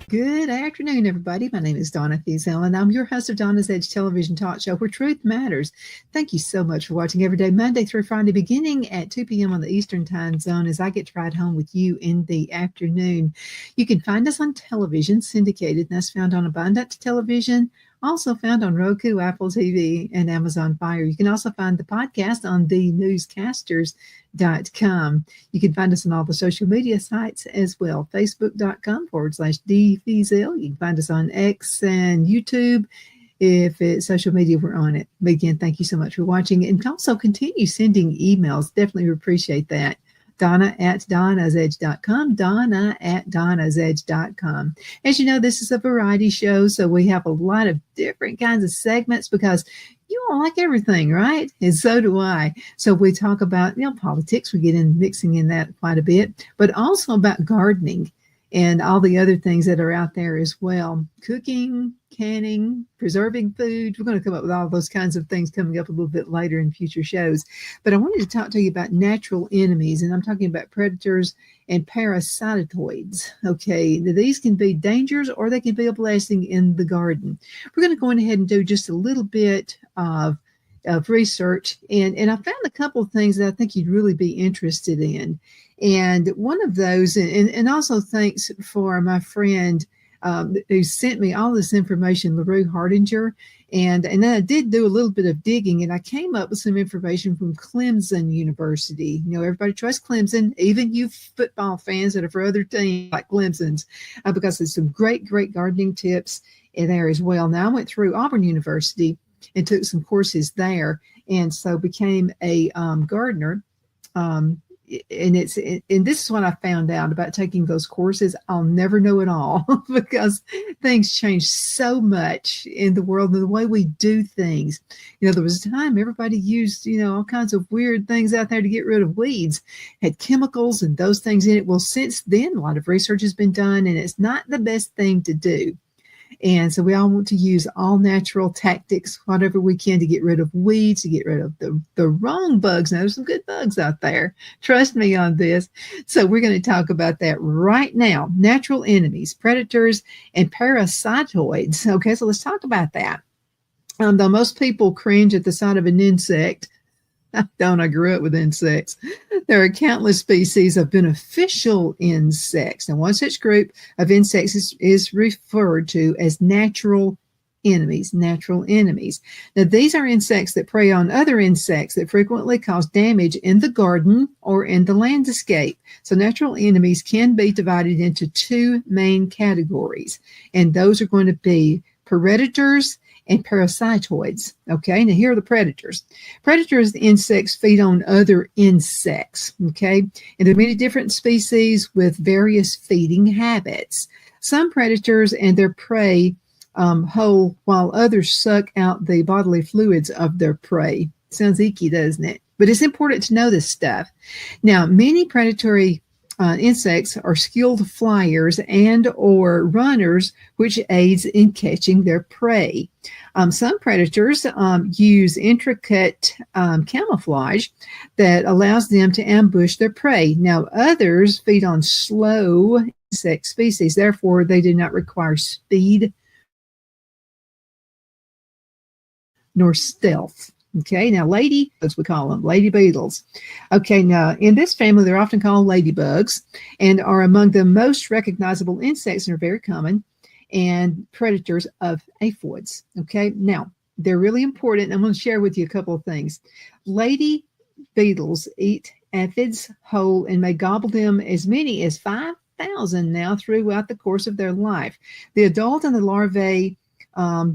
Good afternoon, everybody. My name is Donna Thiesel, and I'm your host of Donna's Edge television talk show where truth matters. Thank you so much for watching every day, Monday through Friday, beginning at 2 p.m. on the Eastern Time Zone as I get to ride home with you in the afternoon. You can find us on television, syndicated, and that's found on Abundant Television, also found on Roku, Apple TV, and Amazon Fire. You can also find the podcast on thenewscasters.com. You can find us on all the social media sites as well. Facebook.com/DFiesel. You can find us on X and YouTube. If it's social media, we're on it. But again, thank you so much for watching. And also continue sending emails. Definitely appreciate that. Donna@DonnasEdge.com, Donna@DonnasEdge.com. As you know, this is a variety show, so we have a lot of different kinds of segments because you all like everything, right? And so do I. So we talk about, politics. We get in mixing in that quite a bit, but also about gardening and all the other things that are out there as well. Cooking, canning, preserving food. We're going to come up with all those kinds of things coming up a little bit later in future shows. But I wanted to talk to you about natural enemies, and I'm talking about predators and parasitoids. Okay, now, these can be dangers or they can be a blessing in the garden. We're going to go ahead and do just a little bit of research, and I found a couple of things that I think you'd really be interested in. And one of those, and also thanks for my friend who sent me all this information, LaRue Hardinger. And then I did do a little bit of digging, and I came up with some information from Clemson University. Everybody trusts Clemson, even you football fans that are for other teams like Clemson's, because there's some great gardening tips in there as well. Now, I went through Auburn University and took some courses there, and so became a gardener. And this is what I found out about taking those courses. I'll never know it all because things change so much in the world and the way we do things. There was a time everybody used, all kinds of weird things out there to get rid of weeds, had chemicals and those things in it. Well, since then, a lot of research has been done, and it's not the best thing to do. And so we all want to use all natural tactics, whatever we can, to get rid of weeds, to get rid of the wrong bugs. Now, there's some good bugs out there. Trust me on this. So we're going to talk about that right now. Natural enemies, predators, and parasitoids. Okay, so let's talk about that. Though most people cringe at the sight of an insect, I grew up with insects. There are countless species of beneficial insects. And one such group of insects is referred to as natural enemies. Natural enemies. Now, these are insects that prey on other insects that frequently cause damage in the garden or in the landscape. So natural enemies can be divided into two main categories. And those are going to be predators and parasitoids. Okay, now here are the predators. Predators, the insects, feed on other insects. Okay, and there are many different species with various feeding habits. Some predators and their prey whole, while others suck out the bodily fluids of their prey. Sounds icky, doesn't it? But it's important to know this stuff. Now, many predatory insects are skilled flyers and or runners, which aids in catching their prey. Some predators use intricate camouflage that allows them to ambush their prey. Now, others feed on slow insect species. Therefore, they do not require speed nor stealth. Okay, now as we call them, lady beetles. Okay, now in this family, they're often called ladybugs and are among the most recognizable insects and are very common and predators of aphids. Okay, now they're really important. I'm going to share with you a couple of things. Lady beetles eat aphids whole and may gobble them as many as 5,000 now throughout the course of their life. The adult and the larvae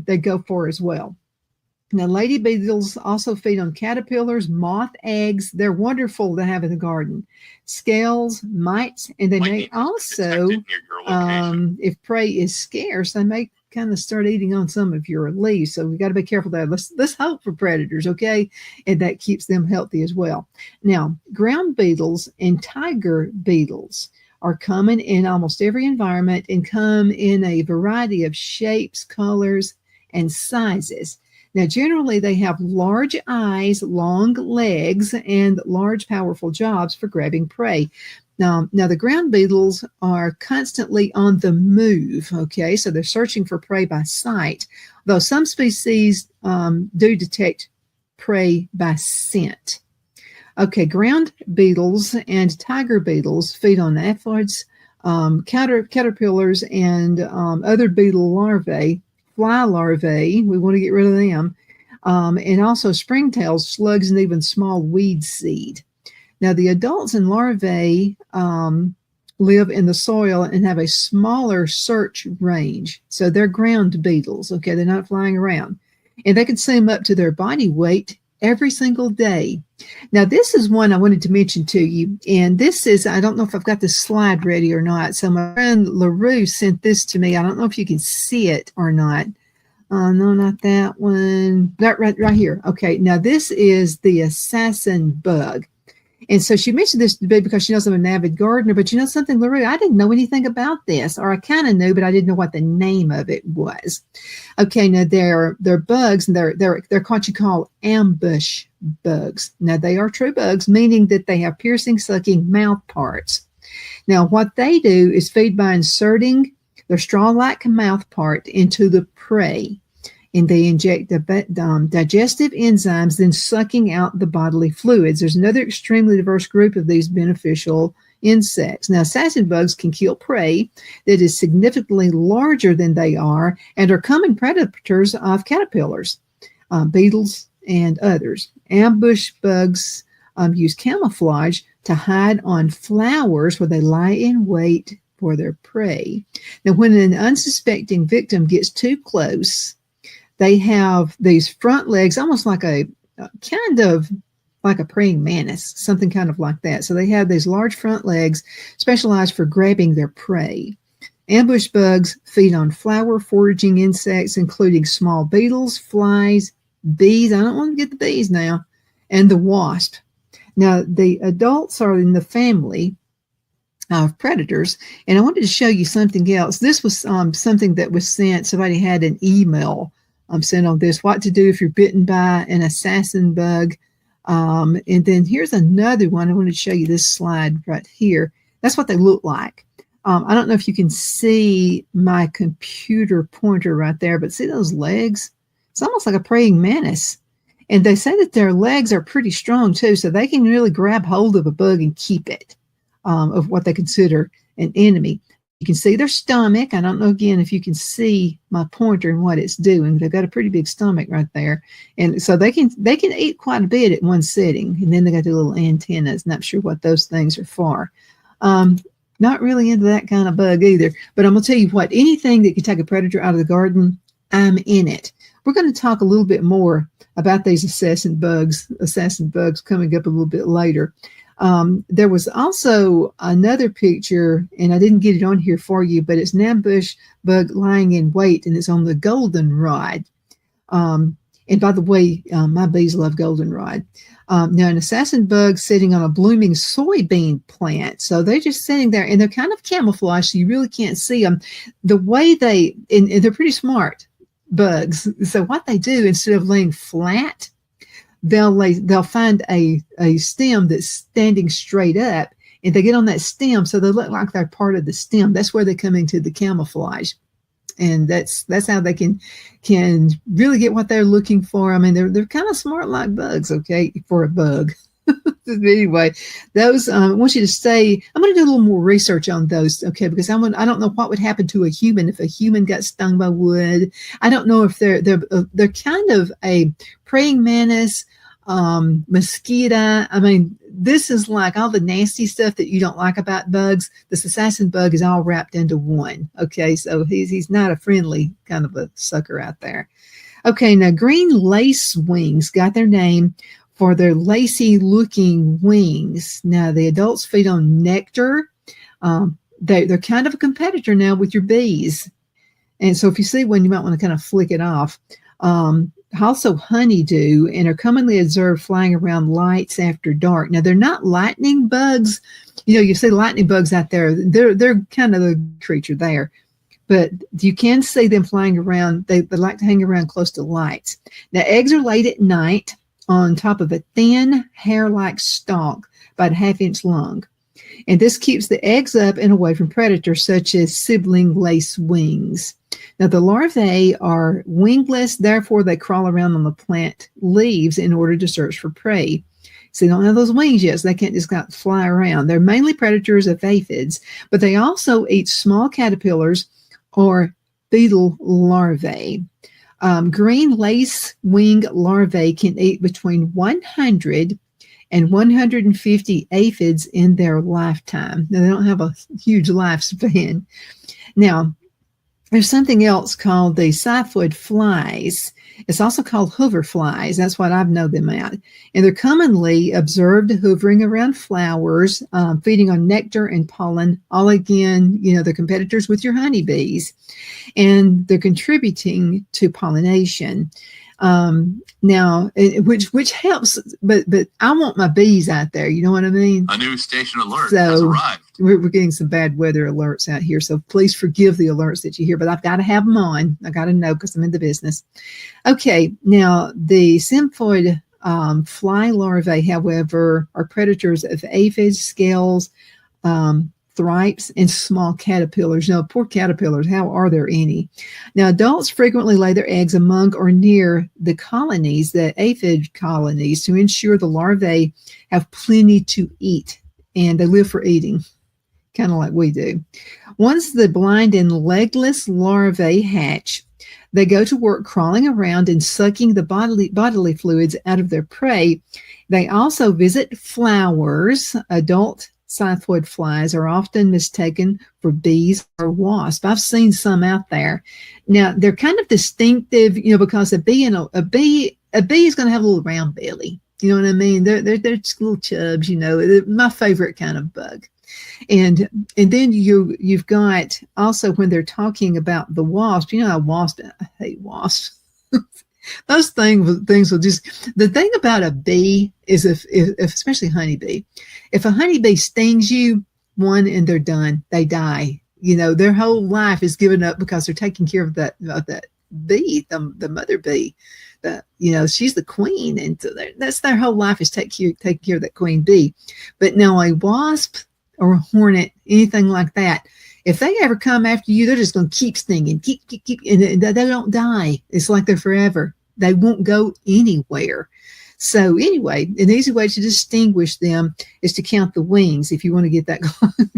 they go for as well. Now, lady beetles also feed on caterpillars, moth eggs. They're wonderful to have in the garden. Scales, mites, and they may also, if prey is scarce, they may kind of start eating on some of your leaves. So we've got to be careful there. Let's hope for predators, okay? And that keeps them healthy as well. Now, ground beetles and tiger beetles are common in almost every environment and come in a variety of shapes, colors, and sizes. Now, generally, they have large eyes, long legs, and large, powerful jaws for grabbing prey. Now the ground beetles are constantly on the move, okay? So they're searching for prey by sight, though some species do detect prey by scent. Okay, ground beetles and tiger beetles feed on aphids, caterpillars, and other beetle larvae, fly larvae. We want to get rid of them. And also springtails, slugs, and even small weed seed. Now, the adults and larvae live in the soil and have a smaller search range. So they're ground beetles, okay? They're not flying around. And they can swim up to their body weight every single day. Now, this is one I wanted to mention to you. And this is, I don't know if I've got the slide ready or not. So my friend LaRue sent this to me. I don't know if you can see it or not. No, not that one. Right here. Okay, now this is the assassin bug. And so she mentioned this to me because she knows I'm an avid gardener, but you know something, LaRue? I didn't know anything about this, or I kind of knew, but I didn't know what the name of it was. Okay, now they're bugs, and they're what you call ambush bugs. Now they are true bugs, meaning that they have piercing, sucking mouth parts. Now what they do is feed by inserting their straw-like mouth part into the prey, and they inject digestive enzymes, then sucking out the bodily fluids. There's another extremely diverse group of these beneficial insects. Now, assassin bugs can kill prey that is significantly larger than they are and are common predators of caterpillars, beetles, and others. Ambush bugs use camouflage to hide on flowers where they lie in wait for their prey. Now, when an unsuspecting victim gets too close, they have these front legs, almost like a kind of like a praying mantis, something kind of like that. So they have these large front legs specialized for grabbing their prey. Ambush bugs feed on flower foraging insects, including small beetles, flies, bees. I don't want to get the bees now, and the wasp. Now, the adults are in the family of predators, and I wanted to show you something else. This was something that was sent. Somebody had an email sent on this, what to do if you're bitten by an assassin bug. And then here's another one. I want to show you this slide right here. That's what they look like. I don't know if you can see my computer pointer right there, but see those legs? It's almost like a praying mantis. And they say that their legs are pretty strong too, so they can really grab hold of a bug and keep it, of what they consider an enemy. You can see their stomach. I don't know, again, if you can see my pointer and what it's doing. They've got a pretty big stomach right there. And so they can eat quite a bit at one sitting. And then they got the little antennas. Not sure what those things are for. Not really into that kind of bug either. But I'm going to tell you what, anything that can take a predator out of the garden, I'm in it. We're going to talk a little bit more about these assassin bugs coming up a little bit later. There was also another picture, and I didn't get it on here for you, but it's an ambush bug lying in wait, and it's on the goldenrod. And by the way, my bees love goldenrod. Now, an assassin bug sitting on a blooming soybean plant. So they're just sitting there, and they're kind of camouflaged, so you really can't see them. The way and they're pretty smart bugs. So what they do, instead of laying flat, they'll find a stem that's standing straight up, and they get on that stem, so they look like they're part of the stem. That's where they come into the camouflage, and that's how they can really get what they're looking for. I mean, they're kind of smart like bugs, okay, for a bug. Anyway, those I want you to stay. I'm going to do a little more research on those, okay? Because I don't know what would happen to a human if a human got stung by wood. I don't know if they're kind of a praying mantis, mosquito. I mean, this is like all the nasty stuff that you don't like about bugs. This assassin bug is all wrapped into one. Okay, so he's not a friendly kind of a sucker out there. Okay, now green lacewings got their name for their lacy looking wings. Now the adults feed on nectar. They're kind of a competitor now with your bees. And so if you see one, you might want to kind of flick it off. Also honeydew, and are commonly observed flying around lights after dark. Now they're not lightning bugs. You know, you see lightning bugs out there. They're kind of a creature there. But you can see them flying around. They like to hang around close to lights. Now eggs are laid at night on top of a thin hair-like stalk, about a half-inch long. And this keeps the eggs up and away from predators such as sibling lace wings. Now, the larvae are wingless, therefore they crawl around on the plant leaves in order to search for prey. So they don't have those wings yet, so they can't just fly around. They're mainly predators of aphids, but they also eat small caterpillars or beetle larvae. Green lace wing larvae can eat between 100 and 150 aphids in their lifetime. Now, they don't have a huge lifespan. Now, there's something else called the scyphoid flies. It's also called hoover flies. That's what I've known them at. And they're commonly observed hovering around flowers, feeding on nectar and pollen. All again, they're competitors with your honeybees. And they're contributing to pollination. Now, which helps, but I want my bees out there. You know what I mean? A new station alert has arrived. We're getting some bad weather alerts out here, so please forgive the alerts that you hear, but I've got to have them on. I got to know because I'm in the business. Okay, now the symphoid fly larvae, however, are predators of aphids, scales, thripes, and small caterpillars. Now, poor caterpillars, how are there any? Now, adults frequently lay their eggs among or near the colonies, the aphid colonies, to ensure the larvae have plenty to eat, and they live for eating, kind of like we do. Once the blind and legless larvae hatch, they go to work crawling around and sucking the bodily fluids out of their prey. They also visit flowers. Adult scyphoid flies are often mistaken for bees or wasps. I've seen some out there. Now, they're kind of distinctive, because a bee is going to have a little round belly. You know what I mean? They're just little chubs, they're my favorite kind of bug. And then you've got also when they're talking about the wasp, I hate wasps. Those things will just, the thing about a bee is if especially honeybee, if a honeybee stings you, and they're done, they die. Their whole life is given up because they're taking care of that bee, the mother bee. She's the queen, and so that's their whole life is take care of that queen bee. But now a wasp or a hornet, anything like that, if they ever come after you, they're just going to keep stinging, keep, and they don't die. It's like they're forever. They won't go anywhere. So anyway, an easy way to distinguish them is to count the wings if you want to get that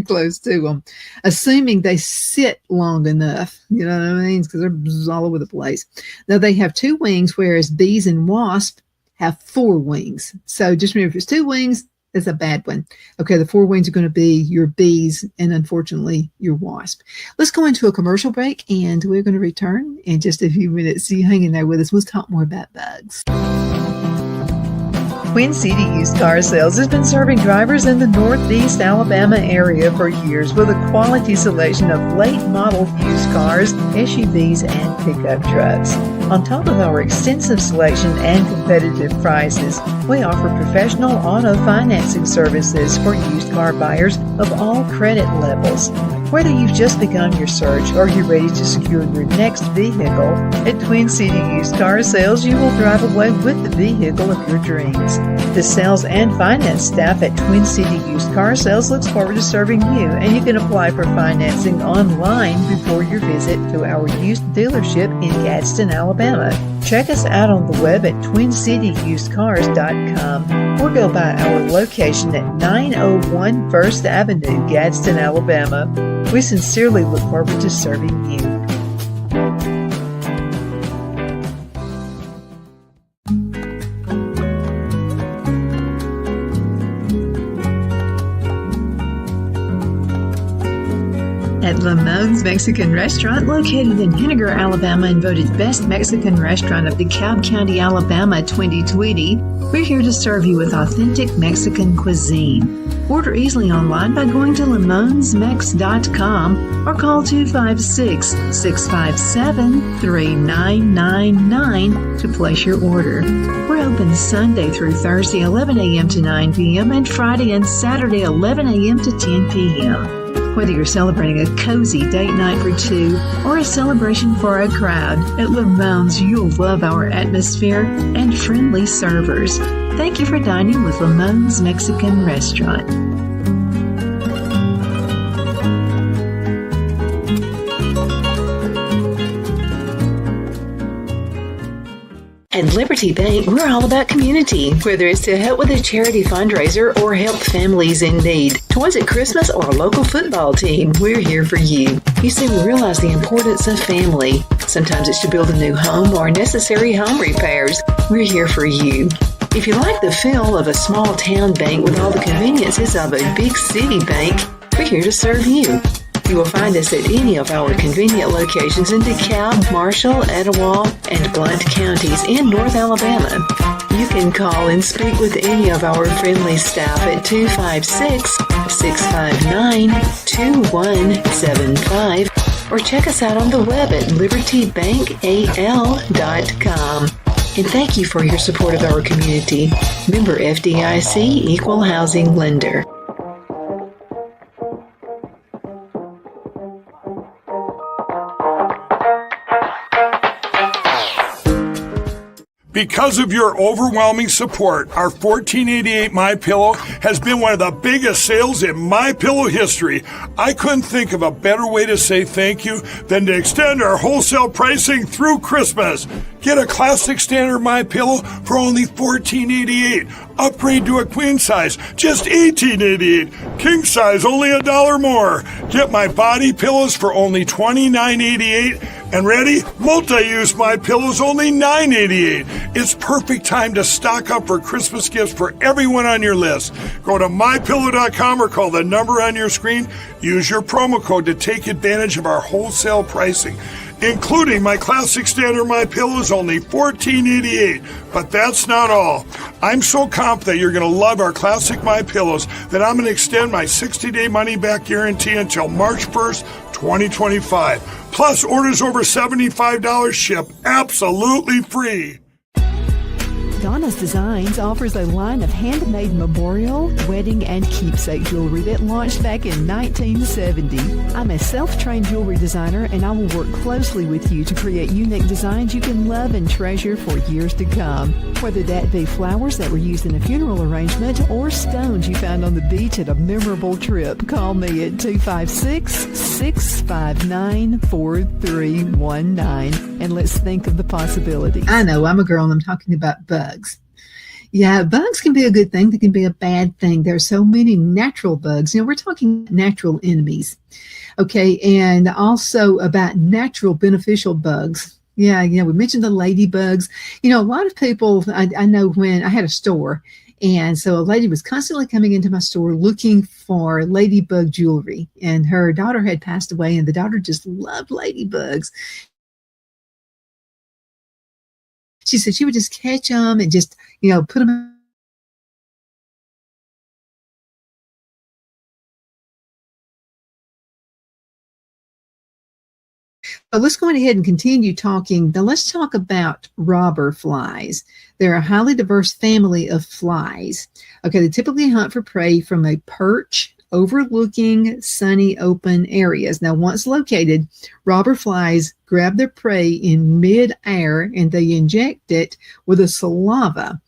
close to them, assuming they sit long enough. You know what I mean? Because they're all over the place. Now, they have 2 wings, whereas bees and wasps have 4 wings. So just remember, if it's 2 wings, it's a bad one. Okay, the 4 wings are going to be your bees and, unfortunately, your wasp. Let's go into a commercial break, and we're going to return in just a few minutes. So you hang in there with us. We'll talk more about bugs. Twin City Used Car Sales has been serving drivers in the Northeast Alabama area for years with a quality selection of late model used cars, SUVs, and pickup trucks. On top of our extensive selection and competitive prices, we offer professional auto financing services for used car buyers of all credit levels. Whether you've just begun your search or you're ready to secure your next vehicle, at Twin City Used Car Sales, you will drive away with the vehicle of your dreams. The sales and finance staff at Twin City Used Car Sales looks forward to serving you, and you can apply for financing online before your visit to our used dealership in Gadsden, Alabama. Check us out on the web at twincityusedcars.com or go by our location at 901 First Avenue, Gadsden, Alabama. We sincerely look forward to serving you. At Lamone's Mexican Restaurant, located in Henniger, Alabama, and voted Best Mexican Restaurant of DeKalb County, Alabama 2020, we're here to serve you with authentic Mexican cuisine. Order easily online by going to lamonsmex.com or call 256-657-3999 to place your order. We're open Sunday through Thursday, 11 a.m. to 9 p.m., and Friday and Saturday, 11 a.m. to 10 p.m. Whether you're celebrating a cozy date night for 2 or a celebration for a crowd, at Lamone's you'll love our atmosphere and friendly servers. Thank you for dining with Lamone's Mexican Restaurant. At Liberty Bank, we're all about community, whether it's to help with a charity fundraiser or help families in need. Toys at Christmas or a local football team, we're here for you. You see, we realize the importance of family. Sometimes it's to build a new home or necessary home repairs. We're here for you. If you like the feel of a small town bank with all the conveniences of a big city bank, we're here to serve you. You will find us at any of our convenient locations in DeKalb, Marshall, Etowah, and Blount counties in North Alabama. You can call and speak with any of our friendly staff at 256-659-2175 or check us out on the web at libertybankal.com. And thank you for your support of our community. Member FDIC Equal Housing Lender. Because of your overwhelming support, our 1488 MyPillow has been one of the biggest sales in MyPillow history. I couldn't think of a better way to say thank you than to extend our wholesale pricing through Christmas. Get a classic standard MyPillow for only $14.88. Upgrade to a queen size, just $18.88. King size, only $1 more. Get my body pillows for only $29.88. And ready? Multi-use MyPillows, only $9.88. It's perfect time to stock up for Christmas gifts for everyone on your list. Go to MyPillow.com or call the number on your screen. Use your promo code to take advantage of our wholesale pricing. Including my classic standard MyPillow is only $14.88. But that's not all. I'm so confident you're going to love our classic MyPillows that I'm going to extend my 60-day money-back guarantee until March 1st, 2025. Plus, orders over $75 ship absolutely free. Donna's Designs offers a line of handmade memorial, wedding, and keepsake jewelry that launched back in 1970. I'm a self-trained jewelry designer, and I will work closely with you to create unique designs you can love and treasure for years to come. Whether that be flowers that were used in a funeral arrangement or stones you found on the beach at a memorable trip, call me at 256-659-4319, and let's think of the possibilities. I know, I'm a girl and I'm talking about bugs. Yeah, bugs can be a good thing. They can be a bad thing. There are so many natural bugs. We're talking natural enemies. Okay, and also about natural beneficial bugs. Yeah, we mentioned the ladybugs. A lot of people, I know when I had a store, and so a lady was constantly coming into my store looking for ladybug jewelry, and her daughter had passed away, and the daughter just loved ladybugs. She said she would just catch them and just, put them in. But let's go ahead and continue talking. Now let's talk about robber flies. They're a highly diverse family of flies. Okay, they typically hunt for prey from a perch overlooking sunny open areas. Now, once located, robber flies grab their prey in mid-air and they inject it with a saliva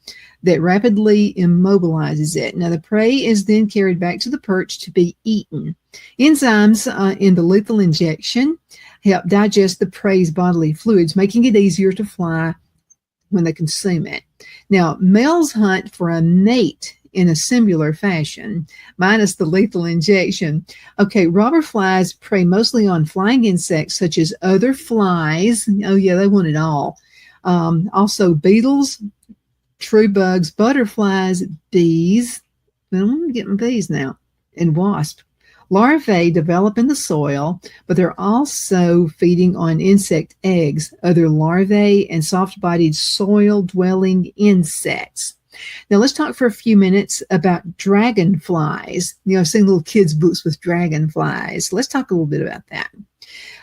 that rapidly immobilizes it. Now, the prey is then carried back to the perch to be eaten. Enzymes in the lethal injection help digest the prey's bodily fluids, making it easier to fly when they consume it. Now, males hunt for a mate in a similar fashion, minus the lethal injection. Okay, robber flies prey mostly on flying insects such as other flies. Oh yeah, they want it all. Also beetles, true bugs, butterflies, bees. I'm getting bees now, and wasps. Larvae develop in the soil, but they're also feeding on insect eggs, other larvae, and soft-bodied soil-dwelling insects. Now, let's talk for a few minutes about dragonflies. I've seen little kids' books with dragonflies. Let's talk a little bit about that.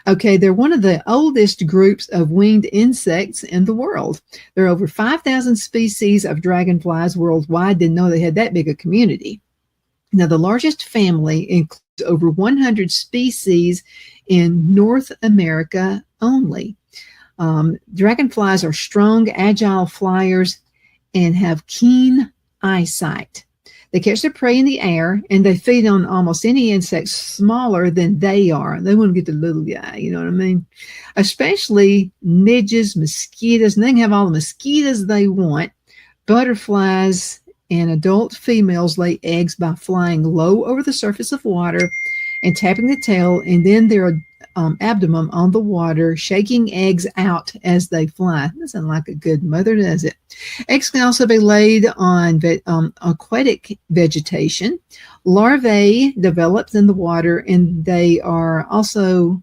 Okay, they're one of the oldest groups of winged insects in the world. There are over 5,000 species of dragonflies worldwide. Didn't know they had that big a community. Now, the largest family includes over 100 species in North America only. Dragonflies are strong, agile flyers and have keen eyesight. They catch their prey in the air, and they feed on almost any insect smaller than they are. They want to get the little guy, you know what I mean? Especially midges, mosquitoes, and they can have all the mosquitoes they want. Butterflies and adult females lay eggs by flying low over the surface of water and tapping the tail and then their abdomen on the water, shaking eggs out as they fly. Doesn't like a good mother, does it? Eggs can also be laid on aquatic vegetation. Larvae develop in the water, and they are also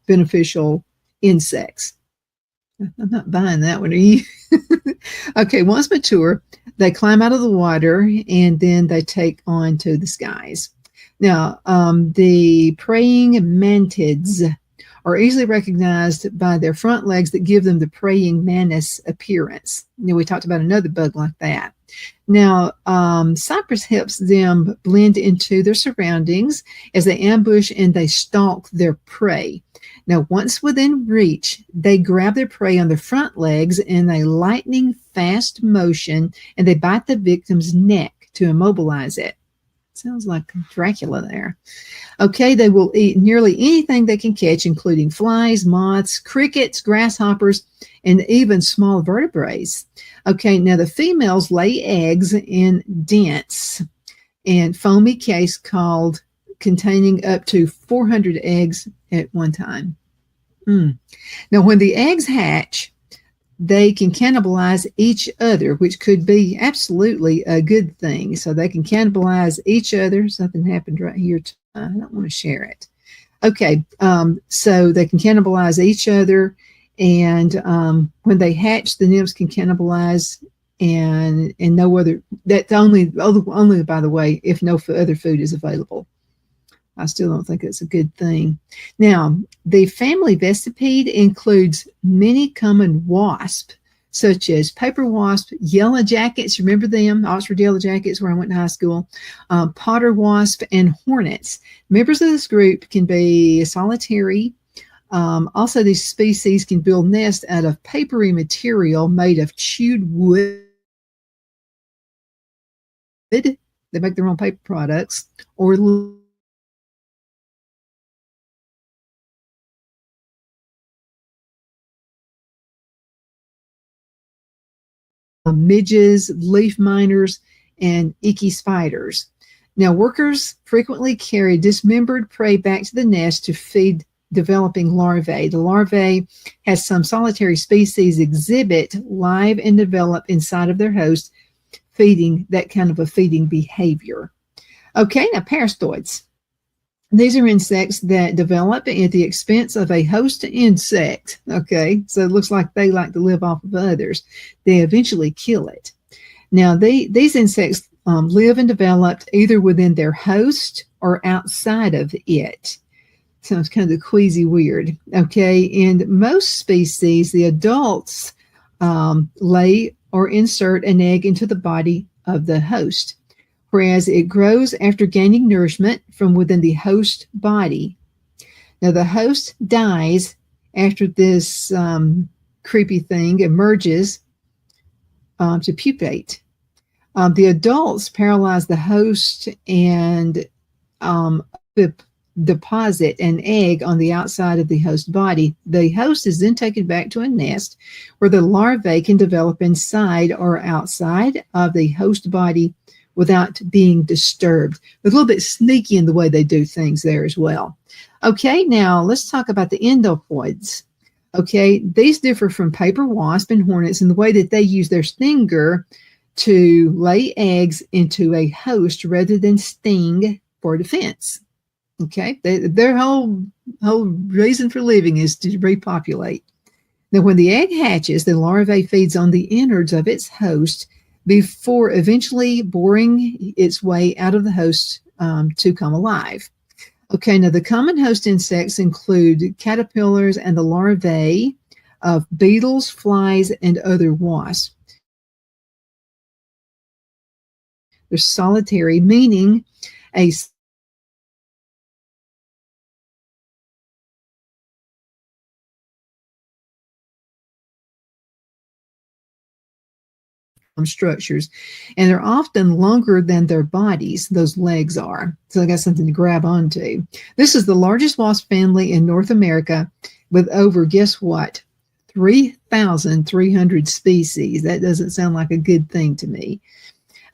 beneficial insects. I'm not buying that one. Are you? Okay, once mature, they climb out of the water and then they take on to the skies. Now, the praying mantids are easily recognized by their front legs that give them the praying mantis appearance. We talked about another bug like that. Now, cypress helps them blend into their surroundings as they ambush and they stalk their prey. Now, once within reach, they grab their prey on their front legs in a lightning fast motion, and they bite the victim's neck to immobilize it. Sounds like Dracula there. Okay, they will eat nearly anything they can catch, including flies, moths, crickets, grasshoppers, and even small vertebrates. Okay, now the females lay eggs in dense and foamy case containing up to 400 eggs at one time. Now, when the eggs hatch, they can cannibalize each other, which could be absolutely a good thing. So they can cannibalize each other. Something happened right here. I don't want to share it. Okay, so they can cannibalize each other, and when they hatch, the nymphs can cannibalize, and no other. That's only by the way, if no other food is available. I still don't think it's a good thing. Now, the family Vestipede includes many common wasps, such as paper wasp, yellow jackets, remember them, Oxford yellow jackets where I went to high school, potter wasp, and hornets. Members of this group can be solitary. Also, these species can build nests out of papery material made of chewed wood. They make their own paper products, or midges, leaf miners, and icky spiders. Now, workers frequently carry dismembered prey back to the nest to feed developing larvae. The larvae, has some solitary species exhibit live and develop inside of their host, feeding that kind of a feeding behavior. Okay, now parasitoids. These are insects that develop at the expense of a host insect. Okay, so it looks like they like to live off of others. They eventually kill it. Now, these insects live and develop either within their host or outside of it. Sounds kind of queasy weird. Okay, in most species, the adults lay or insert an egg into the body of the host, whereas it grows after gaining nourishment from within the host body. Now, the host dies after this creepy thing emerges to pupate. The adults paralyze the host and deposit an egg on the outside of the host body. The host is then taken back to a nest where the larvae can develop inside or outside of the host body without being disturbed. They're a little bit sneaky in the way they do things there as well. Okay, now let's talk about the endophoids. Okay, these differ from paper wasp and hornets in the way that they use their stinger to lay eggs into a host rather than sting for defense. Okay, their whole reason for living is to repopulate. Now, when the egg hatches, the larvae feeds on the innards of its host before eventually boring its way out of the host to come alive. Okay, now the common host insects include caterpillars and the larvae of beetles, flies, and other wasps. They're solitary, meaning a structures, and they're often longer than their bodies, those legs are. So they got something to grab onto. This is the largest wasp family in North America with over, guess what, 3,300 species. That doesn't sound like a good thing to me.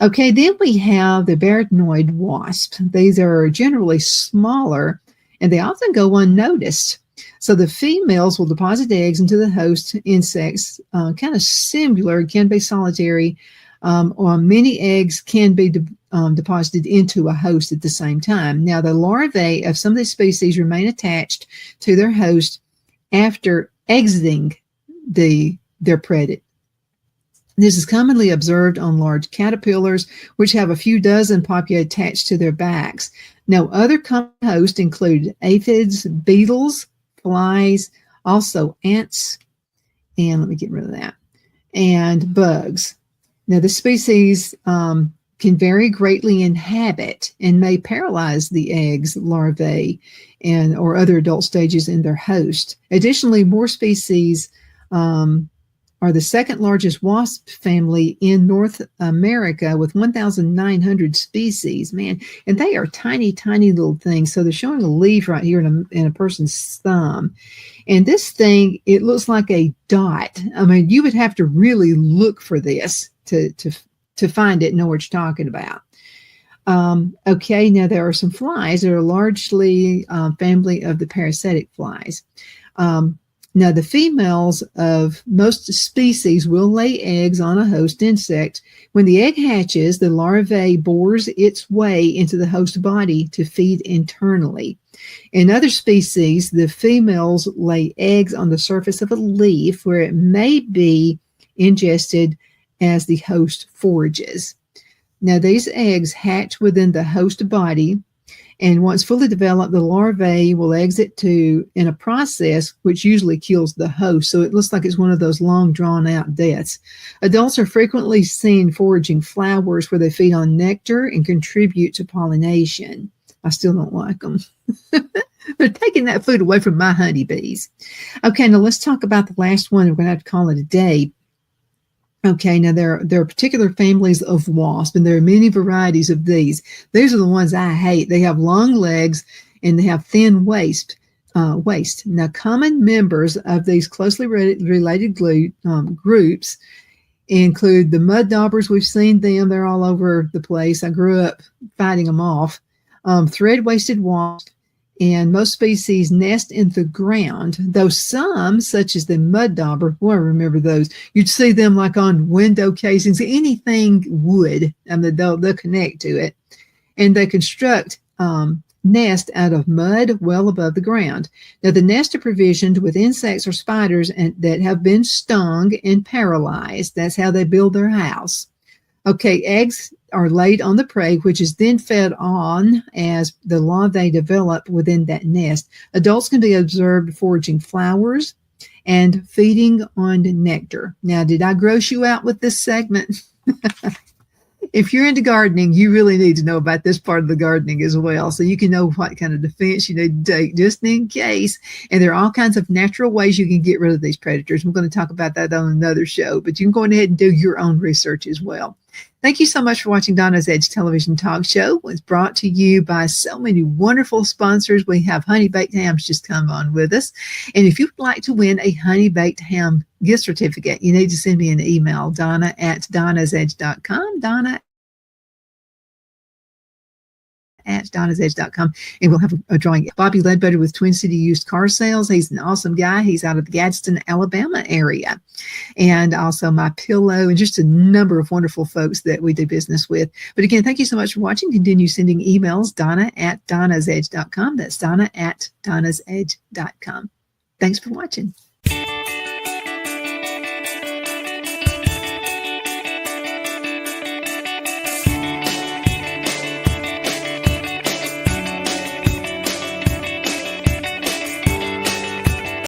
Okay, then we have the Parasitoid wasp. These are generally smaller, and they often go unnoticed. So the females will deposit eggs into the host insects, kind of similar, can be solitary, or many eggs can be deposited into a host at the same time. Now, the larvae of some of these species remain attached to their host after exiting their predate. This is commonly observed on large caterpillars, which have a few dozen pupae attached to their backs. Now, other common hosts include aphids, beetles, flies, also ants, and let me get rid of that, and bugs. Now, the species can vary greatly in habit and may paralyze the eggs, larvae, or other adult stages in their host. Additionally, more species are the second largest wasp family in North America with 1,900 species, man. And they are tiny, tiny little things. So they're showing a leaf right here in a person's thumb. And this thing, it looks like a dot. I mean, you would have to really look for this to find it and know what you're talking about. Okay, now there are some flies that are largely family of the parasitic flies. Now, the females of most species will lay eggs on a host insect. When the egg hatches, the larvae bores its way into the host body to feed internally. In other species, the females lay eggs on the surface of a leaf where it may be ingested as the host forages. Now, these eggs hatch within the host body, and once fully developed, the larvae will exit in a process which usually kills the host. So it looks like it's one of those long, drawn-out deaths. Adults are frequently seen foraging flowers where they feed on nectar and contribute to pollination. I still don't like them. They're taking that food away from my honeybees. Okay, now let's talk about the last one. We're going to have to call it a day. Okay, now there are particular families of wasp, and there are many varieties of these. These are the ones I hate. They have long legs and they have thin waist. Now, common members of these closely related groups include the mud daubers. We've seen them. They're all over the place. I grew up fighting them off. Thread-waisted wasp, and most species nest in the ground, though some, such as the mud dauber, boy, I remember those. You'd see them like on window casings, anything wood, and they'll connect to it. And they construct nest out of mud well above the ground. Now, the nests are provisioned with insects or spiders that have been stung and paralyzed. That's how they build their house. Okay, eggs are laid on the prey, which is then fed on as the larvae develop within that nest. Adults can be observed foraging flowers and feeding on nectar. Now, did I gross you out with this segment? If you're into gardening, you really need to know about this part of the gardening as well, so you can know what kind of defense you need to take just in case. And there are all kinds of natural ways you can get rid of these predators. We're going to talk about that on another show, but you can go ahead and do your own research as well. Thank you so much for watching Donna's Edge Television Talk Show. It's brought to you by so many wonderful sponsors. We have Honey Baked Hams just come on with us. And if you'd like to win a Honey Baked Ham gift certificate, you need to send me an email, donna@donnasedge.com, donna@donnasedge.com, and we'll have a drawing. Bobby Ledbetter with Twin City Used Car Sales. He's an awesome guy. He's out of the Gadsden, Alabama area. And also My Pillow, and just a number of wonderful folks that we do business with. But again, thank you so much for watching. Continue sending emails, donna@donnasedge.com. That's donna@donnasedge.com. Thanks for watching.